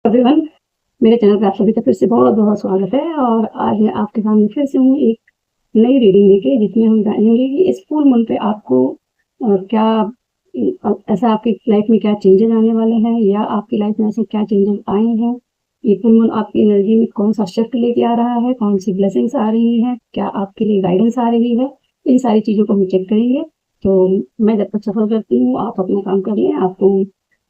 Everyone, मेरे channel पे आप सभी का फिर से बहुत-बहुत स्वागत है। और आज मैं आपके सामने फिर से हूँ एक नई रीडिंग लेके, जिसमें हम जानेंगे कि इस फुल मून पे आपको क्या ऐसा आपकी लाइफ में क्या चेंजेस आने वाले हैं, या आपकी लाइफ में ऐसे क्या चेंजेस आए हैं। ये फुल मून आपकी एनर्जी में कौन सा शिफ्ट लेके आ रहा है, कौन सी ब्लेसिंग्स आ रही हैं, क्या आपके लिए गाइडेंस आ रही है, इन सारी चीज़ों को हम चेक करेंगे। तो मैं जब तक सफ़र करती हूँ, आप अपना काम कर लें। आपको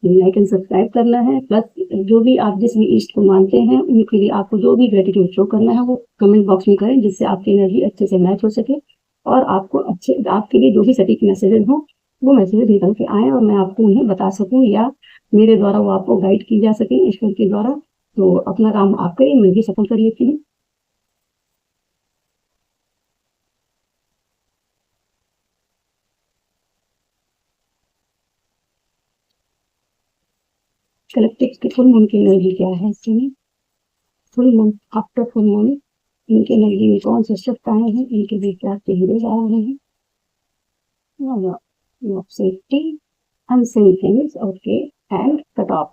लाइक एंड सब्सक्राइब करना है, प्लस जो भी आप जिस भी इष्ट को मानते हैं उनके लिए आपको जो भी ग्रेटिट्यूड शो करना है वो कमेंट बॉक्स में करें, जिससे आपकी एनर्जी अच्छे से मैच हो सके और आपको अच्छे आपके लिए जो भी सटीक मैसेजेस हो वो मैसेजेस निकल के आए और मैं आपको उन्हें बता सकूं, या मेरे द्वारा वो आपको गाइड की जा सके ईश्वर के द्वारा। तो अपना काम आप करिए, मैं भी सफल कर लेती हूँ। कलेक्टिव की फुल मून की एनर्जी क्या है इसमें, full moon after full moon इनकी एनर्जी में कौन से शिफ्ट आए हैं, इनके बीच क्या चेंजेस आ रहे हैं। of safety, unseen things, okay, and cut off.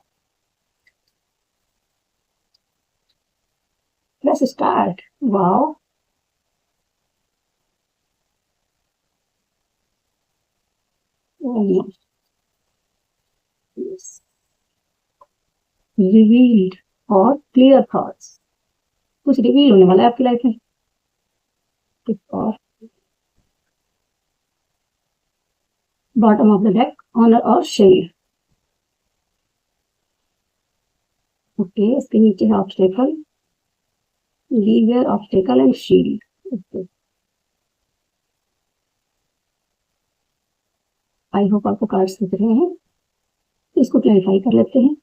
Let's start. Wow. Oh, yes. Revealed और clear thoughts. कुछ रिवील होने वाला है आपकी लाइफ में। और bottom of the deck, honour और शेयर। ओके, इसके नीचे है obstacle, lever, obstacle and shield. Okay, I hope आपको कार्ड्स दिख रहे हैं। इसको क्लैरिफाई कर लेते हैं।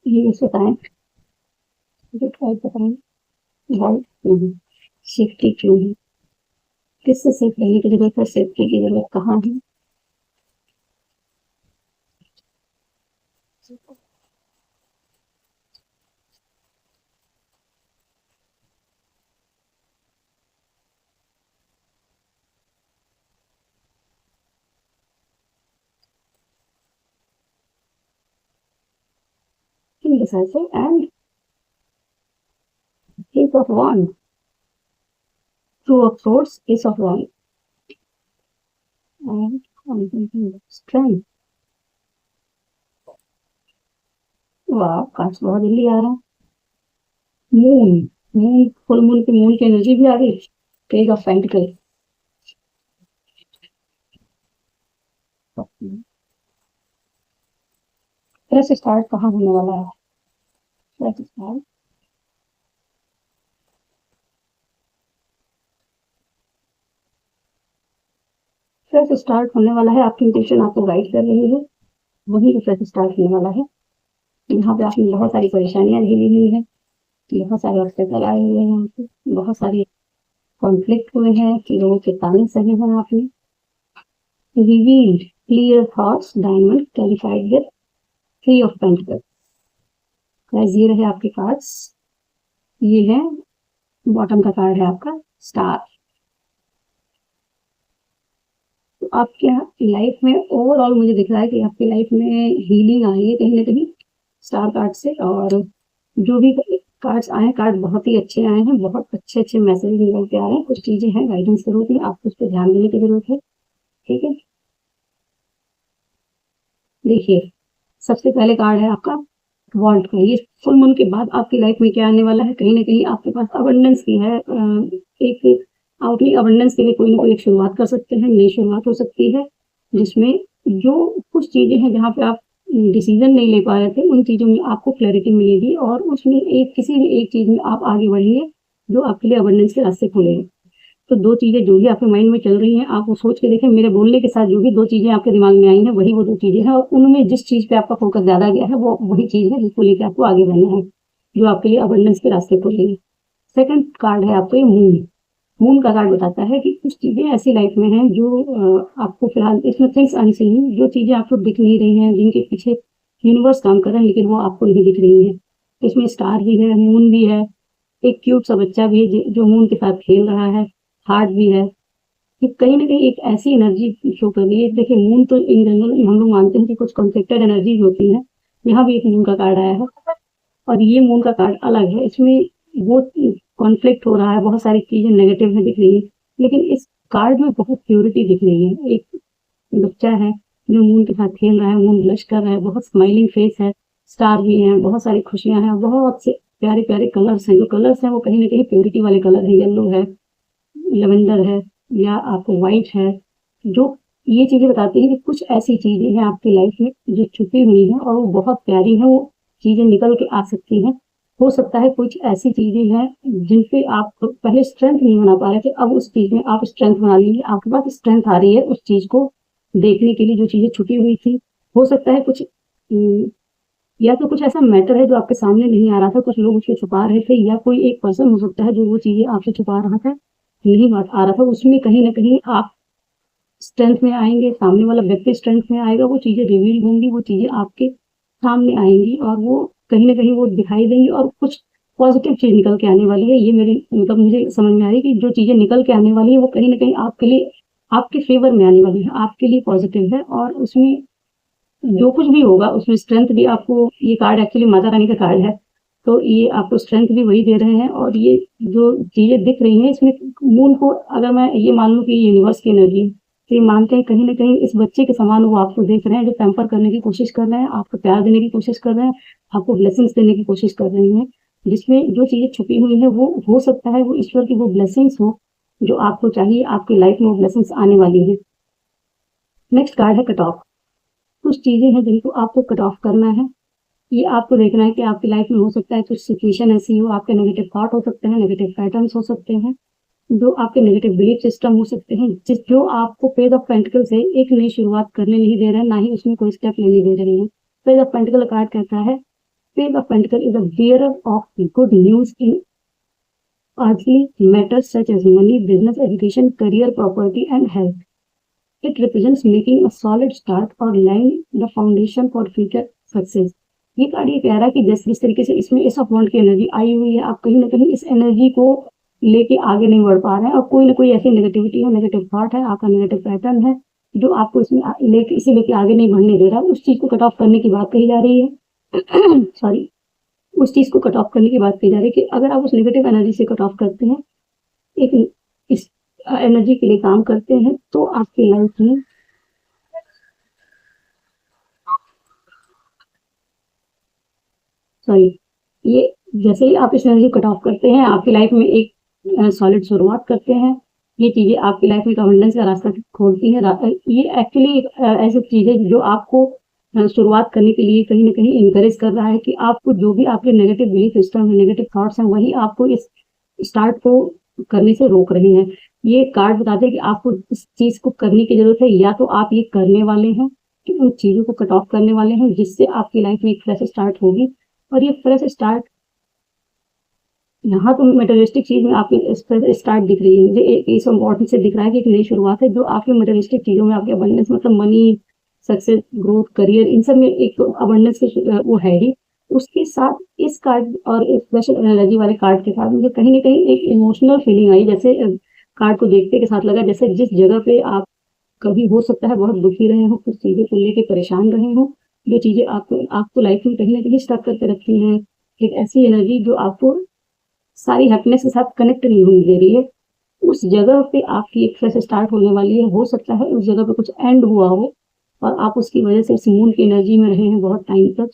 ये बताएं, बताएं सेफ्टी क्यों है, किससे सेफ रहने की जरूरत है, सेफ्टी की जरूरत कहाँ है। Indecisive and Ace of Wands, Two of Swords, Ace of Wands, and Strength. वाह, कार्ड्स बहुत जल्दी आ रहा है। मून, मून फुल मून की एनर्जी भी आ गई। Page of pentacle, fresh start कहाँ होने वाला है। फ्रेश स्टार्ट, फ्रेश स्टार्ट होने वाला है। आपकी इंट्यूशन आपको गाइड कर रही है, वहीं पे फ्रेश स्टार्ट होने वाला है। यहाँ पे आपने बहुत सारी परेशानियां झेली हुई है, बहुत सारे ऑब्स्टेकल आए हुए हैं, यहाँ पे बहुत सारे कॉन्फ्लिक्ट हुए हैं, लोगों के ताने सहे हैं आपने। Revealed clear thoughts, diamond clarified with three of pentacle. Guys, ये रहे आपके कार्ड्स। ये है बॉटम का कार्ड है आपका स्टार। तो आपके लाइफ में ओवरऑल मुझे दिख रहा है कि आपकी लाइफ में हीलिंग आई है कहीं ना कहीं स्टार कार्ड से। और जो भी कार्ड्स आए हैं, कार्ड बहुत ही अच्छे आए हैं, बहुत अच्छे अच्छे मैसेज निकल के आ रहे हैं। कुछ चीजें हैं गाइडेंस जरूरत है, आपको उस पर ध्यान देने की जरूरत है। ठीक है, देखिए, सबसे पहले कार्ड है आपका वॉल्ट का। ये फुल मून के बाद आपकी लाइफ में क्या आने वाला है, कहीं ना कहीं आपके पास अबंडेंस की है। एक आउटली अबंडेंस के लिए कोई ना कोई एक शुरुआत कर सकते हैं, नई शुरुआत हो सकती है, जिसमें जो कुछ चीजें हैं जहाँ पे आप डिसीजन नहीं ले पा रहे थे, उन चीजों में आपको क्लैरिटी मिलेगी और उसमें एक किसी भी एक चीज में आप आगे बढ़िए जो आपके लिए अबंडेंस के रास्ते खोलेगा। तो दो चीजें जो भी आपके माइंड में चल रही हैं, आप वो सोच के देखें। मेरे बोलने के साथ जो भी दो चीजें आपके दिमाग में आई हैं, वही वो दो चीजें हैं, और उनमें जिस चीज पे आपका फोकस ज्यादा गया है वो वही चीज है जिसको लेकर आपको आगे बढ़ना है, जो आपके लिए अबंडेंस के रास्ते खोलेगी। सेकंड कार्ड है आपको ये मून। मून का कार्ड बताता है कि कुछ चीजें ऐसी लाइफ में हैं जो आपको फिलहाल इसमें थिंग्स अनसीन, जो चीजें आपको दिख नहीं रही हैं, जिनके पीछे यूनिवर्स काम कर रहा है, लेकिन वो आपको नहीं दिख रही है। इसमें स्टार भी है, मून भी है, एक क्यूट सा बच्चा भी है जो मून के साथ खेल रहा है, हार्ट भी है। कि कहीं न कहीं एक ऐसी एनर्जी शो कर रही है। देखिए मून तो इन जनरल हम लोग मानते हैं कि कुछ कॉन्फ्लिक्टेड एनर्जीज़ होती हैं। यहाँ भी एक मून का कार्ड आया है और ये मून का कार्ड अलग है। इसमें वो कॉन्फ्लिक्ट हो रहा है, बहुत सारी चीज़ें नेगेटिव में दिख रही हैं, लेकिन इस कार्ड में बहुत प्योरिटी दिख रही है। एक बच्चा है जो मून के साथ खेल रहा है, मून ब्लश कर रहा है, बहुत स्माइलिंग फेस है, स्टार भी हैं, बहुत सारी खुशियाँ हैं, बहुत से प्यारे-प्यारे कलर्स हैं। जो कलर्स हैं वो कहीं न कहीं प्योरिटी वाले कलर हैं, येलो है, लेवेंडर है या आपको व्हाइट है, जो ये चीज़ें बताती हैं कि कुछ ऐसी चीज़ें हैं आपकी लाइफ में जो छुपी हुई हैं और वो बहुत प्यारी हैं, वो चीज़ें निकल के आ सकती हैं। हो सकता है कुछ ऐसी चीज़ें हैं जिन पे आप पहले स्ट्रेंथ नहीं बना पा रहे थे, अब उस चीज़ में आप स्ट्रेंथ बना लीजिए, आपके पास स्ट्रेंथ आ रही है उस चीज़ को देखने के लिए जो चीज़ें छुपी हुई थी। हो सकता है कुछ या तो कुछ ऐसा मैटर है जो आपके सामने नहीं आ रहा था, कुछ लोग उसको छुपा रहे थे या कोई एक पर्सन हो सकता है जो वो चीज़ें आपसे छुपा रहा था, नहीं बात आ रहा था, उसमें कहीं न कहीं आप स्ट्रेंथ में आएँगे, सामने वाला व्यक्ति स्ट्रेंथ में आएगा, वो चीज़ें रिवील होंगी, वो चीज़ें आपके सामने आएँगी और वो कहीं न कहीं वो दिखाई देंगी और कुछ पॉज़िटिव चीज़ निकल के आने वाली है। ये मेरी मतलब मुझे समझ में आ रही है कि जो चीज़ें निकल के आने वाली है, वो कहीं न कहीं आपके लिए आपके फ़ेवर में आने वाली है, आपके लिए पॉज़िटिव है और उसमें जो कुछ भी होगा उसमें स्ट्रेंथ भी आपको ये कार्ड एक्चुअली माता रानी का कार्ड है, तो ये आपको स्ट्रेंथ भी वही दे रहे हैं और ये जो चीज़ें दिख रही हैं इसमें मून को अगर मैं ये मान लूँ कि यूनिवर्स की एनर्जी है, तो ये मानते हैं कहीं न कहीं इस बच्चे के समान वो आपको देख रहे हैं, जो पैम्पर करने की कोशिश कर रहे हैं, आपको प्यार देने की कोशिश कर रहे हैं, आपको ब्लेसिंग्स देने की कोशिश कर रहे हैं, जिसमें जो चीज़ें छुपी हुई हैं वो हो सकता है वो ईश्वर की वो ब्लेसिंग्स हो, जो आपको चाहिए, आपकी लाइफ में वो ब्लेसिंग्स आने वाली हैं। नेक्स्ट कार्ड है कट ऑफ। कुछ चीज़ें हैं जिनको आपको कट ऑफ करना है। ये आपको देखना है कि आपकी लाइफ में हो सकता है कुछ सिचुएशन ऐसी हो, आपके नेगेटिव थॉट हो सकते हैं, नेगेटिव पैटर्न्स हो सकते हैं, जो आपके नेगेटिव बिलीफ सिस्टम हो सकते हैं, जो आपको पेज ऑफ पेंटिकल से एक नई शुरुआत करने नहीं दे रहे हैं, ना ही उसमें कोई स्टेप लेने दे रहे हैं। पेज ऑफ पेंटिकल कार्ड कहता है, page of pentacle is a bearer of good news in earthly matters such as money, business, education, career, property, and health. It represents making a solid start or laying the foundation for future success. ये card ये कह रहा है कि जिस तरीके से इसमें इस अपॉइंट की एनर्जी आई हुई है, आप कहीं ना कहीं इस एनर्जी को लेके आगे नहीं बढ़ पा रहे हैं और कोई ना कोई ऐसी नेगेटिविटी है, नेगेटिव थॉट है, आपका नेगेटिव पैटर्न है जो आपको इसमें लेके इसे लेके आगे नहीं बढ़ने दे रहा है। उस चीज को कट ऑफ करने की बात कही जा रही है सॉरी उस चीज को कट ऑफ करने की बात कही जा रही है कि अगर आप उस नेगेटिव एनर्जी से कट ऑफ करते हैं, एक इस एनर्जी के लिए काम करते हैं, तो आपकी लाइफ में सॉरी ये जैसे ही आप इस एनर्जी कट ऑफ करते हैं, आपकी लाइफ में एक सॉलिड शुरुआत करते हैं। ये चीज़ें आपकी लाइफ में अबंडेंस का रास्ता खोलती हैं। ये एक्चुअली ऐसी चीज़ है जो आपको शुरुआत करने के लिए कहीं न कहीं एनकरेज कर रहा है कि आपको जो भी आपके नेगेटिव बिलीफ सिस्टम है, नेगेटिव थॉट्स हैं, वही आपको इस स्टार्ट को करने से रोक रहे हैं। ये कार्ड बताते हैं कि आपको इस चीज़ को करने की ज़रूरत है, या तो आप ये करने वाले हैं कि उन चीज़ों को कट ऑफ करने वाले हैं, जिससे आपकी लाइफ में एक फ्रेश स्टार्ट होगी और ये फ्रेश स्टार्ट यहाँ तो मटेरियलिस्टिक चीज़ में आपकी फ्रेश स्टार्ट दिख रही है। मुझे एक इस इम्पोर्टेंट से दिख रहा है कि एक नई शुरुआत है जो आपकी मटेरियलिस्टिक चीज़ों में आपके अबंडेंस मतलब money, success, growth, career in सब में एक तो अबंडेंस की वो है ही। उसके साथ इस कार्ड और इस स्पेशल एनर्जी वाले कार्ड के साथ मुझे कहीं न कहीं एक इमोशनल फीलिंग आई, जैसे कार्ड को देखते के साथ लगा जैसे जिस जगह पे आप कभी हो सकता है बहुत दुखी रहे हों, कुछ चीज़ों को लेके परेशान रहे हों, जो चीज़ें आपको आपको लाइफ में कहीं न कहीं स्टक करके रखी हैं। एक ऐसी एनर्जी जो आपको सारी हैप्पीनेस के साथ कनेक्ट नहीं होने दे रही है, उस जगह पे आपकी एक फ्रेश स्टार्ट होने वाली है। हो सकता है उस जगह पे कुछ एंड हुआ हो और आप उसकी वजह से इस मून की एनर्जी में रहे हैं बहुत टाइम तक।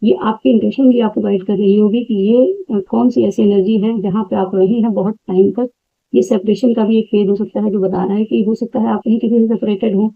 ये आपकी इंटेंशन भी आपको गाइड कर रही होगी कि ये कौन-सी ऐसी एनर्जी है जहाँ पे आप रहे हैं बहुत टाइम तक। ये सेपरेशन का भी एक फेज़ हो सकता है जो बता रहा है कि हो सकता है आप कहीं किसी से सेपरेटेड हों।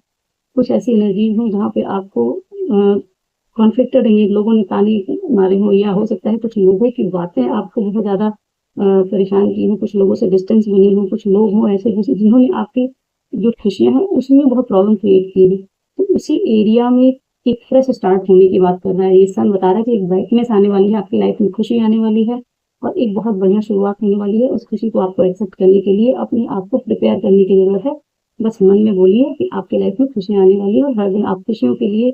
कुछ ऐसी एनर्जीज़ हों जहाँ पे आपको कॉन्फ्लिक्टेड रहिए, लोगों ने ताने मारे हों, या हो सकता है कुछ लोगों की बातें आपको बहुत ज़्यादा परेशान की हों, कुछ लोगों से डिस्टेंस बनी हो, कुछ लोग हों ऐसे जैसे जिन्होंने आपकी जो खुशियाँ हैं उसमें बहुत प्रॉब्लम क्रिएट की है। तो उसी एरिया में एक फ्रेश स्टार्ट होने की बात कर रहा है। ये सन बता रहा है कि एक ब्राइटनेस आने वाली है, आपकी लाइफ में खुशी आने वाली है और एक बहुत बढ़िया शुरुआत होने वाली है। उस खुशी को आपको एक्सेप्ट करने के लिए अपने आप को प्रिपेयर करने की ज़रूरत है। बस मन में बोलिए कि आपकी लाइफ में खुशियाँ आने वाली है और हर दिन आप खुशियों के लिए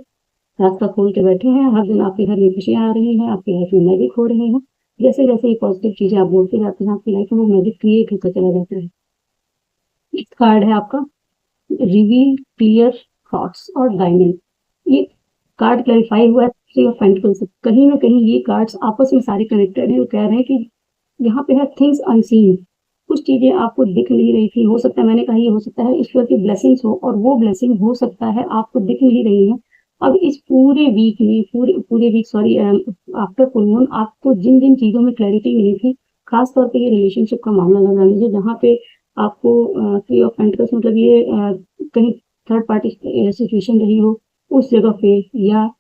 रास्ता खोल के बैठे हैं। हर दिन आपके घर में खुशियाँ आ रही हैं, आपकी लाइफ में मैजिक हो रहे हैं। जैसे-जैसे ये पॉज़िटिव चीज़ें आप बोलते जाते हैं, आपकी लाइफ में वो मैजिक क्रिएट होता चला जाता है। नेक्स्ट कार्ड है आपका रिवील क्लियर थॉट्स और डायमंड। ये कार्ड क्लैरिफाई हुआ है थ्री ऑफ पेंटिकल्स से। कहीं ना कहीं ये कार्ड्स आपस में सारे कनेक्टेड हैं। वो कह रहे हैं कि यहाँ पे है थिंग्स अनसीन। कुछ चीजें आपको दिख नहीं रही थी, हो सकता है, मैंने कहा ये हो सकता है ईश्वर की ब्लेसिंग्स हो, और वो ब्लेसिंग हो सकता है आपको दिख नहीं रही है। अब इस पूरे वीक में, पूरे पूरे week sorry, after full moon आपको जिन जिन चीजों में क्लैरिटी मिली थी, खास तौर पे ये रिलेशनशिप का मामला लगा लीजिए, जहाँ पे आपको थ्री ऑफ पेंटिकल्स मतलब ये कहीं थर्ड पार्टी सिचुएशन रही हो उस जगह पे, या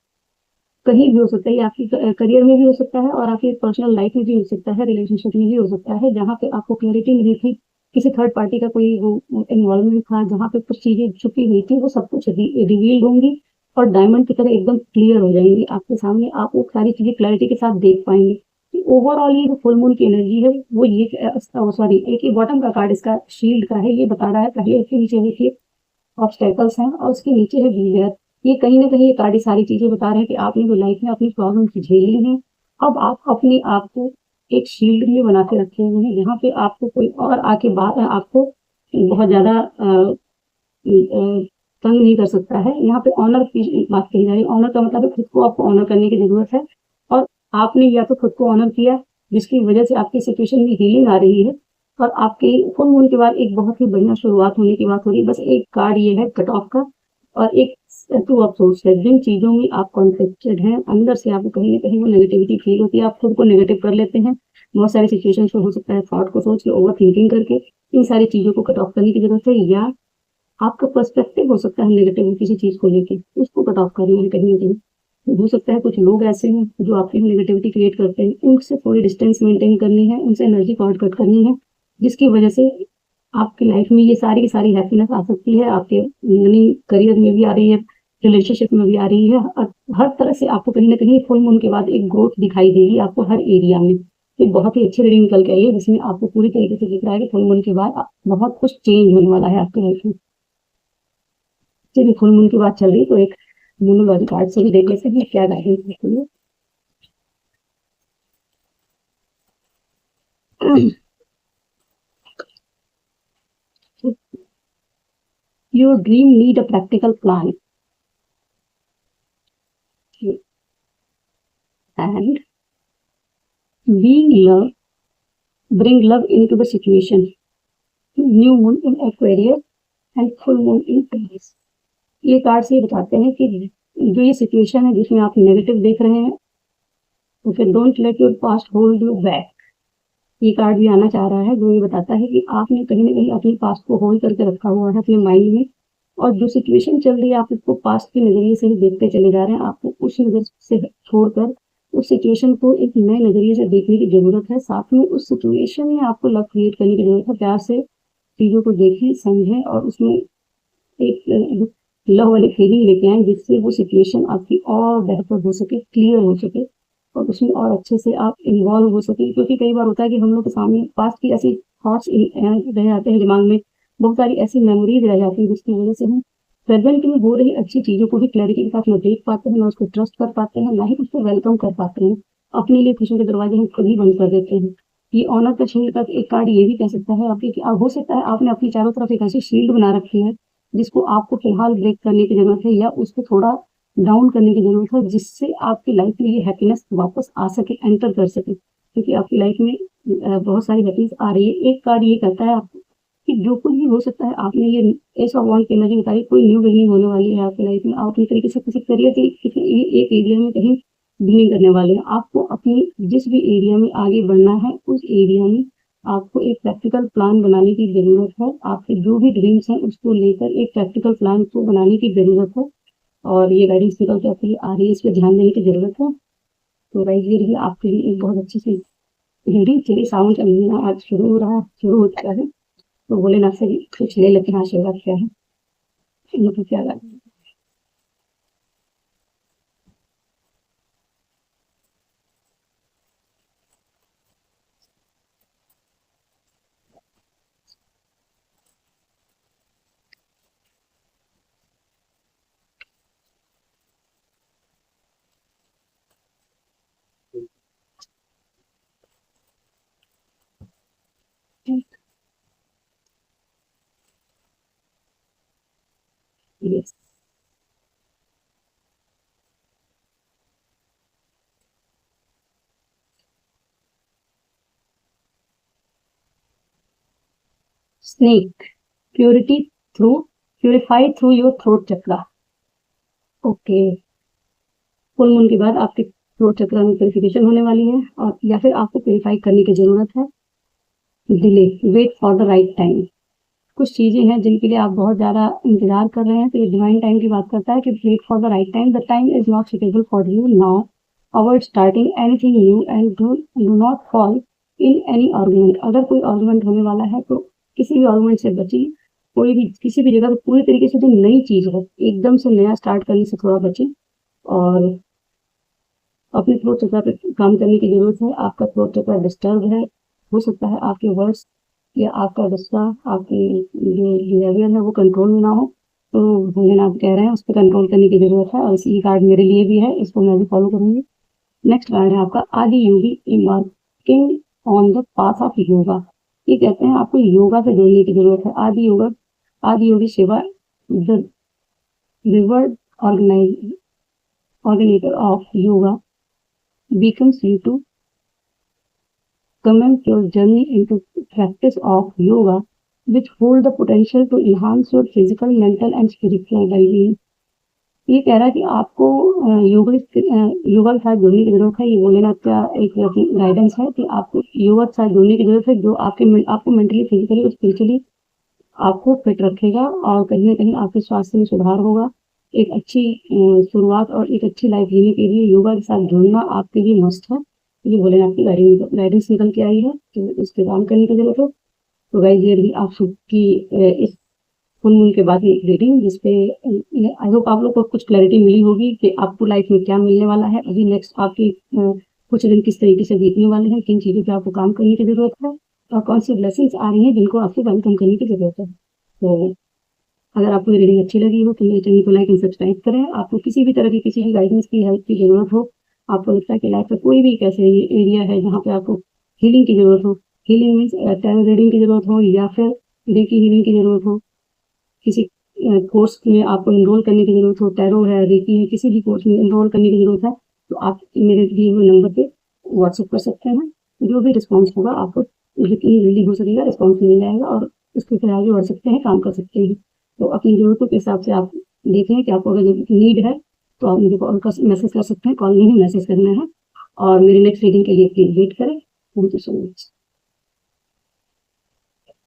कहीं भी हो सकता है, ये आपकी करियर में भी हो सकता है और आपकी पर्सनल लाइफ में भी हो सकता है, रिलेशनशिप में भी हो सकता है, जहाँ पे आपको क्लैरिटी मिली थी, किसी थर्ड पार्टी का कोई वो इन्वॉल्वमेंट था, जहाँ पे कुछ चीजें छुपी हुई थी, वो सब कुछ रिवील्ड होंगी और डायमंड की तरह एकदम क्लियर हो जाएंगी आपके सामने। आप वो सारी चीजें क्लैरिटी के साथ देख पाएंगे। ओवरऑल ये जो फुल मून की एनर्जी है वो ये, सॉरी, एक ही बॉटम का कार्ड इसका शील्ड का है, ये बता रहा है पहले इसके नीचे देखिए ऑब्स्टेकल्स हैं और उसके नीचे है विजय। ये कहीं ना कहीं ये कार्ड सारी चीजें बता रहे हैं कि आपने जो लाइफ में अपनी प्रॉब्लम झेली है, अब आप अपने आप को एक शील्ड में बना के रखे हुए हैं, जहाँ पे आपको कोई और आके बात आपको बहुत ज्यादा तंग नहीं कर सकता है। यहाँ पे ऑनर की बात कही जा रही है। ऑनर का मतलब है खुद को आपको ऑनर करने की जरूरत है, और आपने या तो खुद को ऑनर किया, जिसकी वजह से आपकी सिचुएशन में हीलिंग आ रही है, और आपके फुल मून के बाद एक बहुत ही बढ़िया शुरुआत होने की बात हो रही है। बस एक कार्ड ये है कट ऑफ का, और एक टू ऑफ सोर्स है। जिन चीजों में आप कॉन्फ्लिक्टेड हैं, अंदर से आपको कहीं ना कहीं वो नेगेटिविटी फील होती है, आप खुद को नेगेटिव कर लेते हैं बहुत सारी सिचुएशन को, हो सकता है थॉट को सोच के ओवर थिंकिंग करके। इन सारी चीजों को कट ऑफ करने की जरूरत है, या आपका पर्सपेक्टिव हो सकता है नेगेटिव किसी चीज को लेके, उसको कट ऑफ करना है कहीं ना कहीं। हो सकता है कुछ लोग ऐसे हैं जो आपकी नेगेटिविटी क्रिएट करते हैं, उनसे थोड़ी डिस्टेंस मेंटेन करनी है, उनसे एनर्जी कॉर्ड कट करनी है, जिसकी वजह से आपकी लाइफ में ये सारी की सारी हैप्पीनेस आ सकती है। आपके यानी करियर में भी आ रही है, रिलेशनशिप में भी आ रही है, और हर तरह से आपको कहीं ना कहीं फुल मून के बाद एक ग्रोथ दिखाई देगी आपको हर एरिया में। एक बहुत ही अच्छी रीडिंग निकल के आई है, जिसमें आपको पूरी तरीके से दिख रहा है कि फुल मून के बाद बहुत कुछ चेंज होने वाला है आपकी लाइफ में। चलिए, फुल मून की बात चल रही तो एक मोनोलॉजी कार्ड से भी देख लेते हैं क्या गाइडेंस देती है। Your dream need a practical plan and being love bring love into the situation. New moon in Aquarius and full moon in Paris. ये कार्ड से ये बताते हैं कि जो ये सिचुएशन है जिसमें आप नेगेटिव देख रहे हैं, तो फिर don't let your past hold you back. ये कार्ड भी आना चाह रहा है जो ये बताता है कि आपने कहीं ना कहीं अपने पास्ट को होल्ड करके रखा हुआ है अपने माइंड में, और जो सिचुएशन चल रही है आप उसको पास्ट के नजरिए से ही देखते चले जा रहे हैं। आपको उस नजर से छोड़कर उस सिचुएशन को एक नए नजरिए से देखने की जरूरत है। साथ में उस सिचुएशन में आपको लव क्रिएट करने की जरूरत है। प्यार से चीजों को देखें, समझें, और उसमें एक लव वाली फीलिंग लेके आए, जिससे वो सिचुएशन आपकी और बेहतर हो सके, क्लियर हो सके, और उसमें और अच्छे से आप इन्वॉल्व हो सके। क्योंकि कई बार होता है कि हम लोग के सामने पास्ट की ऐसी थॉट्स रह जाते हैं दिमाग में, बहुत सारी ऐसी मेमोरीज रह जाती है, जिसकी वजह से हम प्रेजेंट में हो रही अच्छी चीजों को भी क्लैरिटी के साथ न देख पाते हैं, ना उसको ट्रस्ट कर पाते हैं, ना ही उसको वेलकम कर पाते हैं। अपने लिए खुशियों के दरवाजे हम खुद ही बंद कर देते हैं। ये ऑनर का शील्ड का एक कार्ड ये भी कह सकता है आपकी कि हो सकता है आपने अपनी चारों तरफ एक ऐसी शील्ड बना रखी है जिसको आपको फिलहाल ब्रेक करने की जरूरत है, या उसको थोड़ा डाउन करने की जरूरत है, जिससे आपकी लाइफ में ये हैप्पीनेस वापस आ सके, एंटर कर सके। क्योंकि आपकी लाइफ में बहुत सारी हैप्पीनेस आ रही है। एक कार्ड ये कहता है आपको कि जो कुछ भी हो सकता है, आपने ये एस ऑफ वांड की एनर्जी बताई, कोई न्यू बिगनिंग होने वाली है आपकी लाइफ में। आप अपनी तरीके से किसी करियर की एक एरिया में कहीं बिगनिंग करने वाले हैं। आपको अपनी जिस भी एरिया में आगे बढ़ना है, उस एरिया में आपको एक प्रैक्टिकल प्लान बनाने की जरूरत है। आपके जो भी ड्रीम्स हैं उसको लेकर एक प्रैक्टिकल प्लान को बनाने की जरूरत है, और ये गाइडेंस निकल के आपके लिए आ रही है, इस पर ध्यान देने की जरूरत है। तो गाइस, ये रही आपके लिए एक बहुत अच्छी सी रीडिंग। चलिए, सावन का महीना आज शुरू हो रहा है, शुरू हो चुका है, तो भोलेनाथ से कुछ ले लेते हैं आशीर्वाद क्या है, मतलब क्या लगा। Yes. Snake, purity through purify through your throat chakra. Okay, full moon के बाद आपके थ्रोट चक्रा में प्योरिफिकेशन होने वाली है, और या फिर आपको प्योरीफाई करने की जरूरत है। Delay, wait for the right time. कुछ चीजें हैं जिनके लिए आप बहुत ज्यादा इंतजार कर रहे हैं, तो ये डिवाइन टाइम की बात करता है कि wait for the right time, the time is not suitable for you now, avoid starting anything new and do not fall in any argument. अगर कोई आर्गुमेंट होने वाला है तो किसी भी आर्गुमेंट से बचिए। कोई भी किसी भी जगह पर पूरी तरीके से जो नई चीज है, एकदम से नया स्टार्ट करने से थोड़ा बचें। और अपने थ्रोट चक्र पे काम करने की जरूरत है। आपका थ्रोट चक्र डिस्टर्ब है, हो सकता है आपके वर्ड्स या आपका गुस्सा, आपकी जो बिहेवियर है वो कंट्रोल में ना हो, तो भोलेनाथ कह रहे हैं उस पर कंट्रोल करने की जरूरत है। और इसी कार्ड मेरे लिए भी है, इसको मैं भी फॉलो करूंगी। नेक्स्ट कार्ड है आपका Adi Yogi embarking on the path of yoga. ये कहते हैं आपको योगा से जोड़ने की जरूरत है। Adi yoga, Adi Yogi Shiva, the revered organiser of yoga beckons you to commence your journey into practice of yoga, which hold the potential to enhance your physical, mental and spiritual well-being। ये कह रहा है कि आपको योगा योगा के साथ जुड़ने की जरूरत है। ये भोलेनाथ का एक गाइडेंस है कि आपको योगा के साथ जुड़ने की जरूरत है, जो आपको मेंटली, फिजिकली और स्पिरिचुअली आपको फिट रखेगा, और कहीं ना कहीं आपके स्वास्थ्य में सुधार होगा। एक अच्छी शुरुआत और एक अच्छी लाइफ जीने के लिए योगा के साथ जुड़ना आपके लिए मस्ट है। ये भोलेनाथ की गाइडेंस निकल के आई है, तो इस पे काम करने की जरूरत है। तो गाइस, ये रही आप सबकी इस फुल मून के बाद की रीडिंग, जिसपे आई होप आप लोग को कुछ क्लैरिटी मिली होगी कि आपको लाइफ में क्या मिलने वाला है। अभी नेक्स्ट आपकी कुछ दिन किस तरीके से बीतने वाले हैं, किन चीज़ों पे आपको काम करने की जरूरत है, और कौन सी ब्लेसिंग्स आ रही हैं जिनको आपको वेलकम करने की जरूरत है। तो अगर आपको ये रीडिंग अच्छी लगी हो तो मेरे चैनल को लाइक एंड सब्सक्राइब करें। आपको किसी भी तरह की किसी भी गाइडेंस की हेल्प की जरूरत हो, आपको लगता है कि लाइफ में कोई भी एक ऐसे एरिया है जहाँ पे आपको हीलिंग की जरूरत हो, हीलिंग मीन्स टैरो रीडिंग की जरूरत हो, या फिर रेकी हीलिंग की जरूरत हो, किसी कोर्स में आपको इनरोल करने की जरूरत हो, टैरो है, रेकी है, किसी भी कोर्स में इनरोल करने की जरूरत है, तो आप मेरे दिए हुए नंबर पे व्हाट्सएप कर सकते हैं। जो भी रिस्पॉन्स होगा आपको जितनी जल्दी हो सकेगा रिस्पॉन्स मिल जाएगा, और उसके फिर आगे बढ़ सकते हैं, काम कर सकते हैं। तो अपनी ज़रूरतों के हिसाब से आप देखें कि आपको अगर नीड है तो आप मुझे कॉल कर मैसेज कर सकते हैं। कॉल नहीं, मैसेज करना है। और मेरी नेक्स्ट रीडिंग के लिए प्लीज़ वेट करें। Thank you so much.